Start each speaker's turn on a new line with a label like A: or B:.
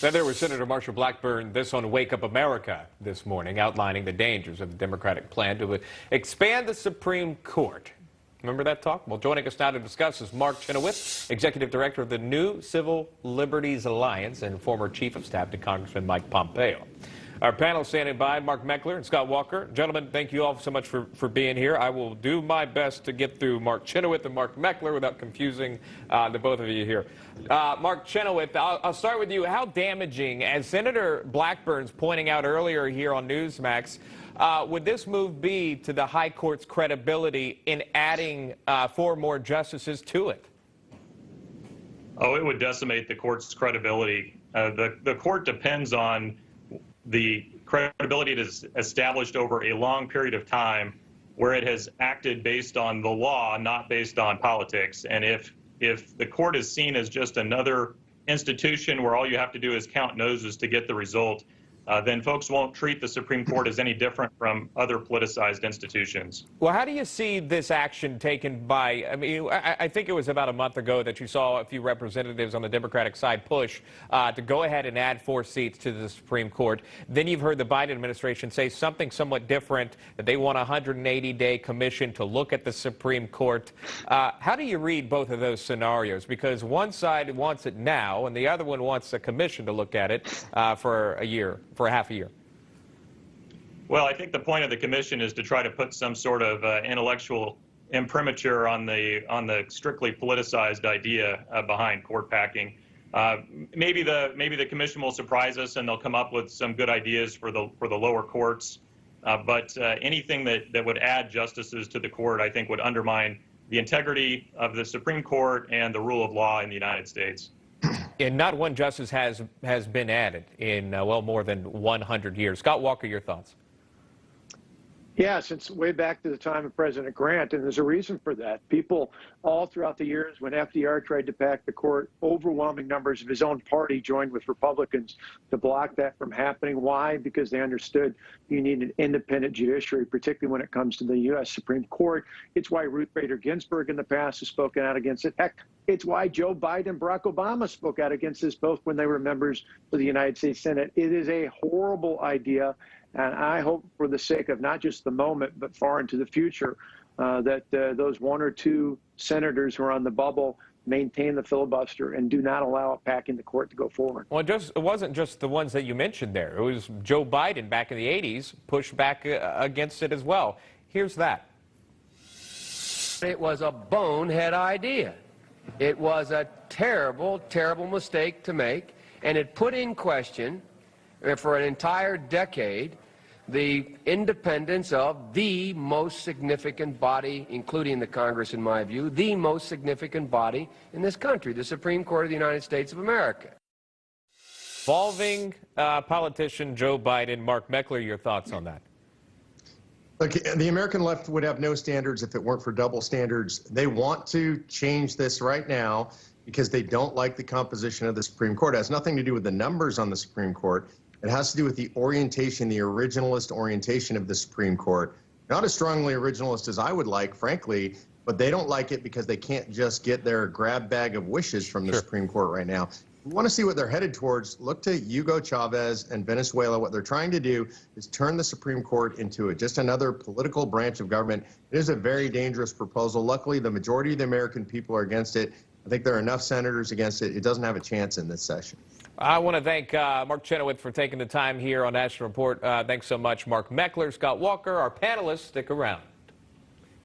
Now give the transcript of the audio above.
A: Then there was Senator Marsha Blackburn, this on Wake Up America this morning, outlining the dangers of the Democratic plan to expand the Supreme Court. Remember that talk? Well, joining us now to discuss is Mark Chenoweth, Executive Director of the New Civil Liberties Alliance and former Chief of Staff to Congressman Mike Pompeo. Our panel standing by, Mark Meckler and Scott Walker. Gentlemen, thank you all so much for being here. I will do my best to get through Mark Chenoweth and Mark Meckler without confusing the both of you here. Mark Chenoweth, I'll start with you. How damaging, as Senator Blackburn's pointing out earlier here on Newsmax, would this move be to the High Court's credibility in adding 4 more justices to it?
B: Oh, it would decimate the court's credibility. The court depends on the credibility it has established over a long period of time where it has acted based on the law, not based on politics. And if the court is seen as just another institution where all you have to do is count noses to get the result, then folks won't treat the Supreme Court as any different from other politicized institutions.
A: Well, how do you see this action taken by, I think it was about a month ago that you saw a few representatives on the Democratic side push to go ahead and add 4 seats to the Supreme Court. Then you've heard the Biden administration say something somewhat different, that they want a 180-day commission to look at the Supreme Court. How do you read both of those scenarios? Because one side wants it now, and the other one wants a commission to look at it for a year. For half a year.
B: Well, I think the point of the commission is to try to put some sort of intellectual imprimatur on the strictly politicized idea behind court packing. Maybe the commission will surprise us and they'll come up with some good ideas for the lower courts. But anything that would add justices to the court, I think, would undermine the integrity of the Supreme Court and the rule of law in the United States.
A: And not one justice has been added in, well, more than 100 years. Scott Walker, your thoughts?
C: Yeah, since way back to the time of President Grant, and there's a reason for that. People all throughout the years when FDR tried to pack the court, overwhelming numbers of his own party joined with Republicans to block that from happening. Why? Because they understood you need an independent judiciary, particularly when it comes to the U.S. Supreme Court. It's why Ruth Bader Ginsburg in the past has spoken out against it. Heck, it's why Joe Biden and Barack Obama spoke out against this, both when they were members of the United States Senate. It is a horrible idea. And I hope for the sake of not just the moment, but far into the future, that those 1 or 2 senators who are on the bubble maintain the filibuster and do not allow it packing the court to go forward.
A: Well, it wasn't just the ones that you mentioned there. It was Joe Biden back in the 80s pushed back against it as well. Here's that.
D: It was a bonehead idea. It was a terrible, terrible mistake to make, and it put in question for an entire decade the independence of the most significant body, including the Congress, in my view, the most significant body in this country, the Supreme Court of the United States of America.
A: Involving politician Joe Biden. Mark Meckler, your thoughts on that?
E: Look, the American left would have no standards if it weren't for double standards. They want to change this right now because they don't like the composition of the Supreme Court. It has nothing to do with the numbers on the Supreme Court. It has to do with the orientation, the originalist orientation of the Supreme Court. Not as strongly originalist as I would like, frankly, but they don't like it because they can't just get their grab bag of wishes from the Supreme Court right now. We want to see what they're headed towards. Look to Hugo Chavez and Venezuela. What they're trying to do is turn the Supreme Court into just another political branch of government. It is a very dangerous proposal. Luckily, the majority of the American people are against it. I think there are enough senators against it. It doesn't have a chance in this session.
A: I want to thank Mark Chenoweth for taking the time here on National Report. Thanks so much, Mark Meckler, Scott Walker. Our panelists, stick around.